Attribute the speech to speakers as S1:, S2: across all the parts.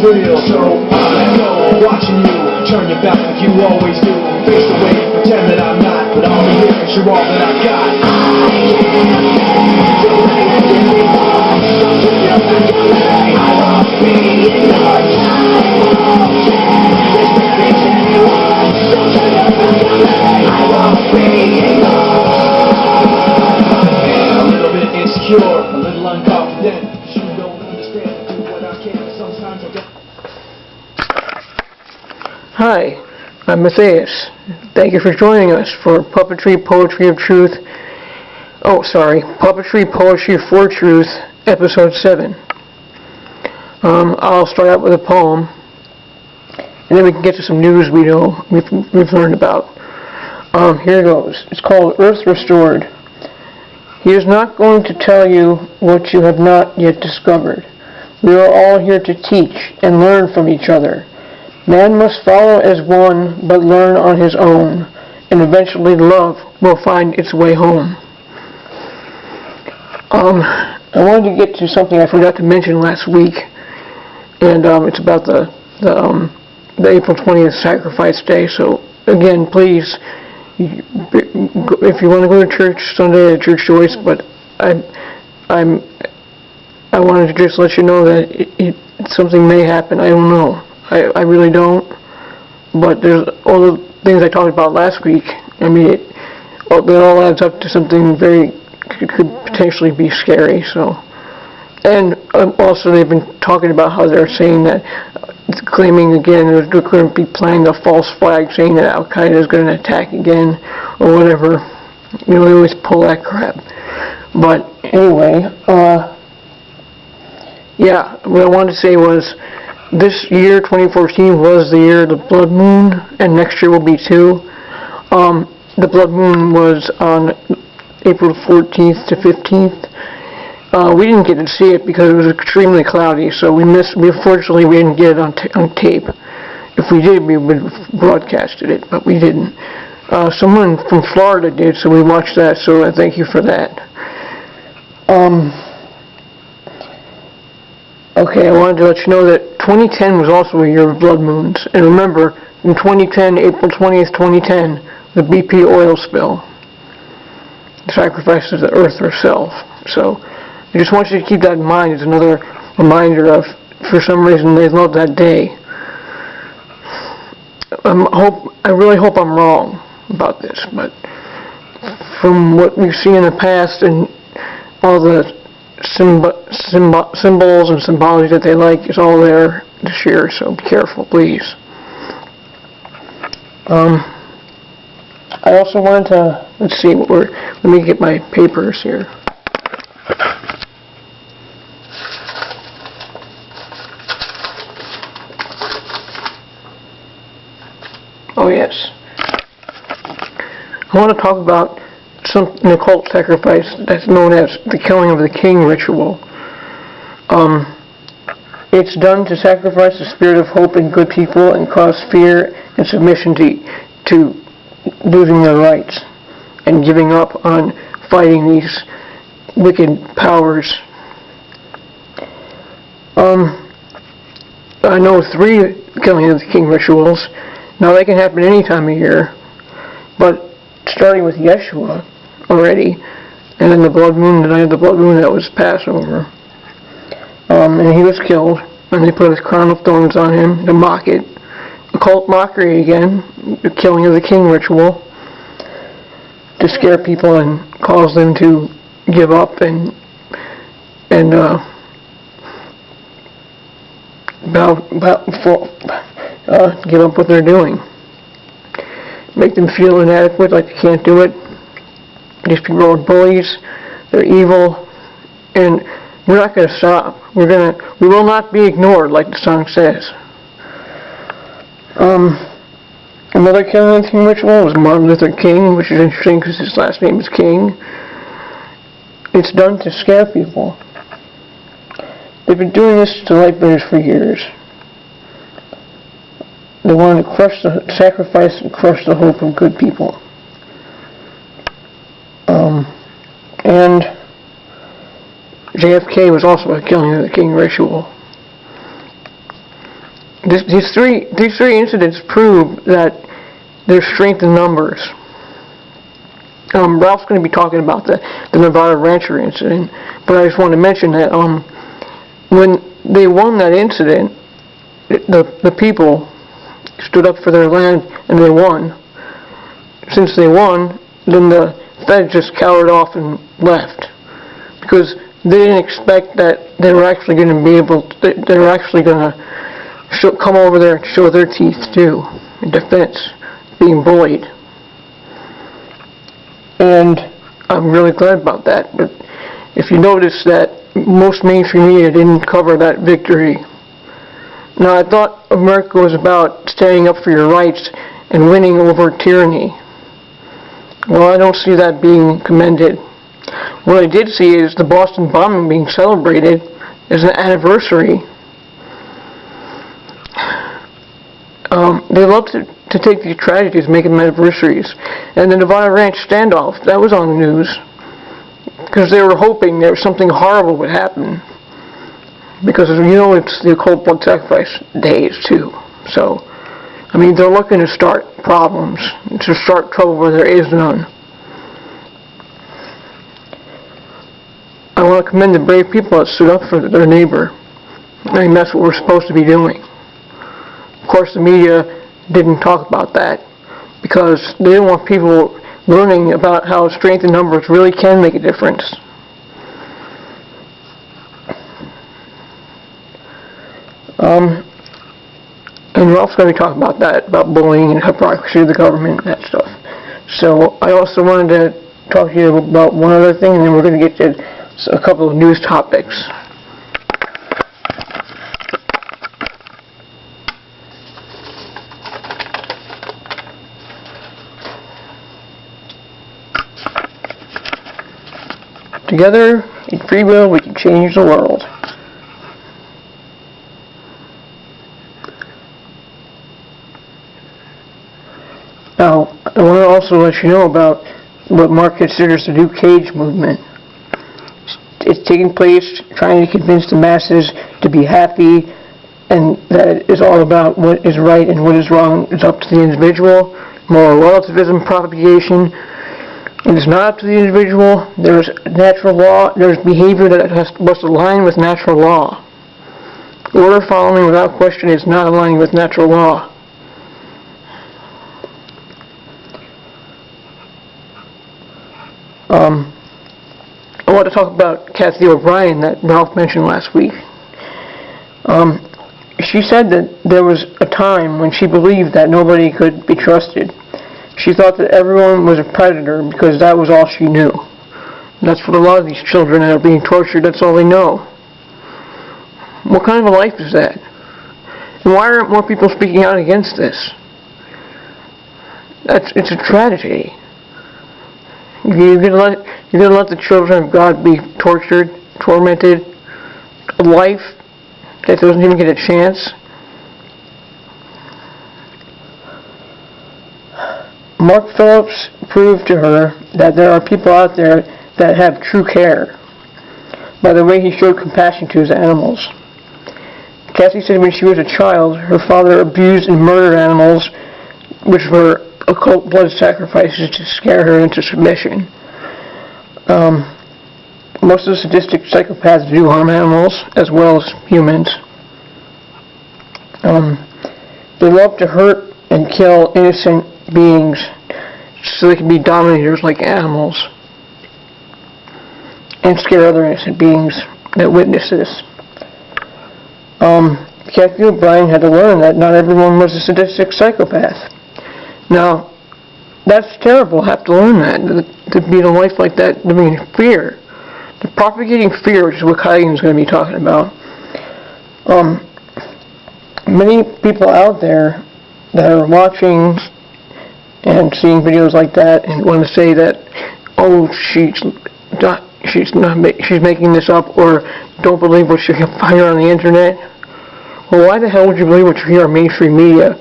S1: real. So I go watching you turn your back like you always do. Face away, pretend that I'm not, but all the here is you're all that I got. I can't stand to wait anymore. Don't turn your back on me. I won't be ignored. I won't stand this damage anymore. Don't turn your back on me. I won't be ignored. A little bit insecure, a little unconfident. You don't understand. I do what I can, but sometimes I don't.
S2: Hi, I'm Matthaeus. Thank you for joining us for Puppetry, Poetry of Truth. Puppetry, Poetry for Truth, Episode 7. I'll start out with a poem, and then we can get to some news we've learned about. Here goes. It's called Earth Restored. He is not going to tell you what you have not yet discovered. We are all here to teach and learn from each other. Man must follow as one, but learn on his own, and eventually love will find its way home. I wanted to get to something I forgot to mention last week, and it's about the April 20th Sacrifice Day. So again, please, if you want to go to church Sunday, at your choice. But I wanted to just let you know that something may happen. I don't know. I really don't. But there's all the things I talked about last week. I mean, it all adds up to something very could potentially be scary. So, and also they've been talking about how they're saying that, claiming again they're going to be planting a false flag, saying that Al Qaeda is going to attack again or whatever. You know, they always pull that crap. But anyway, yeah, what I wanted to say was, this year, 2014, was the year of the blood moon, and next year will be too. The blood moon was on April 14th to 15th. We didn't get to see it because it was extremely cloudy, so unfortunately we didn't get it on tape. If we did, we would have broadcasted it, but we didn't. Someone from Florida did, so we watched that, so I thank you for that. Okay, I wanted to let you know that 2010 was also a year of blood moons. And remember, in 2010, April 20th, 2010, the BP oil spill sacrifices the Earth herself. So I just want you to keep that in mind as another reminder of, for some reason, they love that day. I really hope I'm wrong about this, but from what we've seen in the past and all the symbols and symbology that they like is all there this year, so be careful, please. I also wanted to, let me get my papers here. Oh yes. I want to talk about an occult sacrifice that's known as the killing of the king ritual. It's done to sacrifice the spirit of hope in good people and cause fear and submission to losing their rights and giving up on fighting these wicked powers. I know 3 killing of the king rituals. Now they can happen any time of year, but starting with Yeshua already, and then the blood moon, the night of the blood moon, that was Passover. And he was killed, and they put a crown of thorns on him to mock it. Occult mockery again, the killing of the king ritual, to scare people and cause them to give up and give up what they're doing. Make them feel inadequate, like they can't do it. These people are bullies, they're evil, and we're not going to stop. We will not be ignored, like the song says. Another killing of the king ritual was Martin Luther King, which is interesting because his last name is King. It's done to scare people. They've been doing this to lightbearers for years. They wanted to sacrifice and crush the hope of good people. And JFK was also a killing of the king ritual. these three incidents prove that there's strength in numbers. Ralph's going to be talking about the Nevada Rancher incident, but I just want to mention that when they won that incident, the people stood up for their land and they won. Since they won, then the Fed just cowered off and left, because they didn't expect that they were actually going to be able to, they were actually going to come over there and show their teeth too, in defense, being bullied. And I'm really glad about that. But if you notice that most mainstream media didn't cover that victory. Now, I thought America was about standing up for your rights and winning over tyranny. Well, I don't see that being commended. What I did see is the Boston bombing being celebrated as an anniversary. They love to take these tragedies and make them anniversaries. And the Nevada Ranch standoff, that was on the news, because they were hoping there was something horrible would happen. Because, you know, it's the occult blood sacrifice days, too. So, I mean, they're looking to start problems, to start trouble where there is none. I want to commend the brave people that stood up for their neighbor. I mean, that's what we're supposed to be doing. Of course, the media didn't talk about that because they didn't want people learning about how strength in numbers really can make a difference. And Ralph's going to be talking about that, about bullying and hypocrisy of the government and that stuff. So I also wanted to talk to you about one other thing, and then we're going to get to a couple of news topics. Together, in free will, we can change the world. Now, I want to also let you know about what Mark considers the New Cage movement. It's taking place trying to convince the masses to be happy, and that it is all about what is right and what is wrong. It's up to the individual. Moral relativism propagation. It is not up to the individual. There's natural law. There's behavior that must align with natural law. Order following without question is not aligning with natural law. I want to talk about Kathy O'Brien that Ralph mentioned last week. She said that there was a time when she believed that nobody could be trusted. She thought that everyone was a predator because that was all she knew. That's what a lot of these children that are being tortured, that's all they know. What kind of a life is that? And why aren't more people speaking out against this? It's a tragedy. You're gonna let the children of God be tortured, tormented, a life that doesn't even get a chance? Mark Phillips proved to her that there are people out there that have true care by the way he showed compassion to his animals. Kathy said when she was a child, her father abused and murdered animals, which were occult blood sacrifices to scare her into submission. Most of the sadistic psychopaths do harm animals as well as humans. They love to hurt and kill innocent beings so they can be dominators like animals and scare other innocent beings that witness this. Kathy O'Brien had to learn that not everyone was a sadistic psychopath. Now, that's terrible, have to learn that, to be in a life like that, living in fear. The propagating fear, which is what Kylie's going to be talking about. Many people out there that are watching and seeing videos like that and want to say that, oh, she's making this up, or don't believe what you hear on the internet. Well, why the hell would you believe what you hear on mainstream media?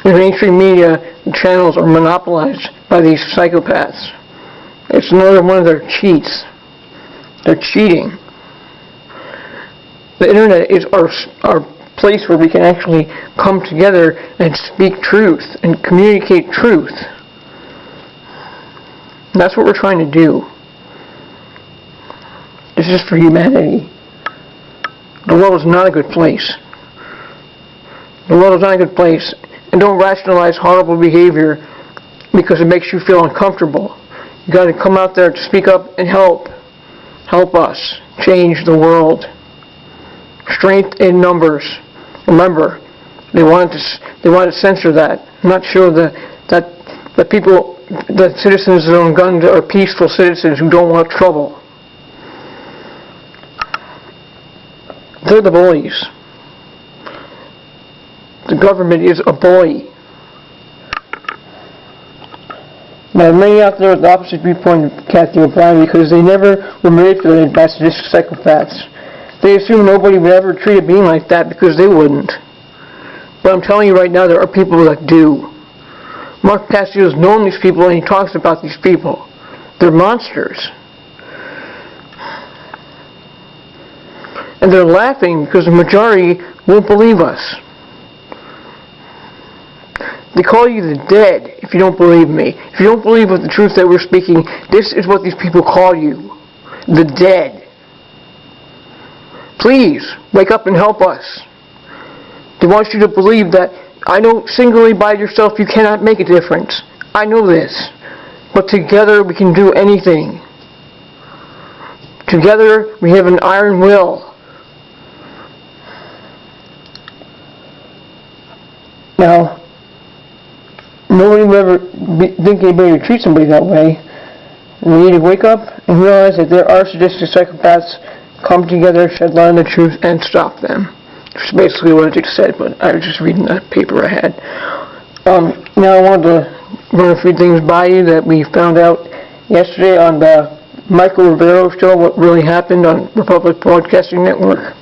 S2: The mainstream media channels are monopolized by these psychopaths. It's another one of their cheats. They're cheating. The internet is our place where we can actually come together and speak truth and communicate truth. And that's what we're trying to do. This is for humanity. The world is not a good place. The world is not a good place. And don't rationalize horrible behavior because it makes you feel uncomfortable. You got to come out there to speak up and help. Help us change the world. Strength in numbers. Remember, they wanted to censor that. I'm not sure that people, that citizens that own guns are peaceful citizens who don't want trouble. They're the bullies. The government is a bully. Now, many out there are the opposite viewpoint of Kathy O'Brien because they never were manipulated by sadistic psychopaths. They assume nobody would ever treat a being like that because they wouldn't. But I'm telling you right now, there are people that do. Mark Matthaeus has known these people and he talks about these people. They're monsters. And they're laughing because the majority won't believe us. They call you the dead if you don't believe me. If you don't believe with the truth that we're speaking, this is what these people call you. The dead. Please, wake up and help us. They want you to believe that, I know singly by yourself you cannot make a difference. I know this. But together we can do anything. Together we have an iron will. Now, nobody would ever think anybody would treat somebody that way. We need to wake up and realize that there are sadistic psychopaths. Come together, shed light on the truth, and stop them. That's basically what I just said, but I was just reading that paper I had. Now I wanted to run a few things by you that we found out yesterday on the Michael Rivero show, what really happened on Republic Broadcasting Network.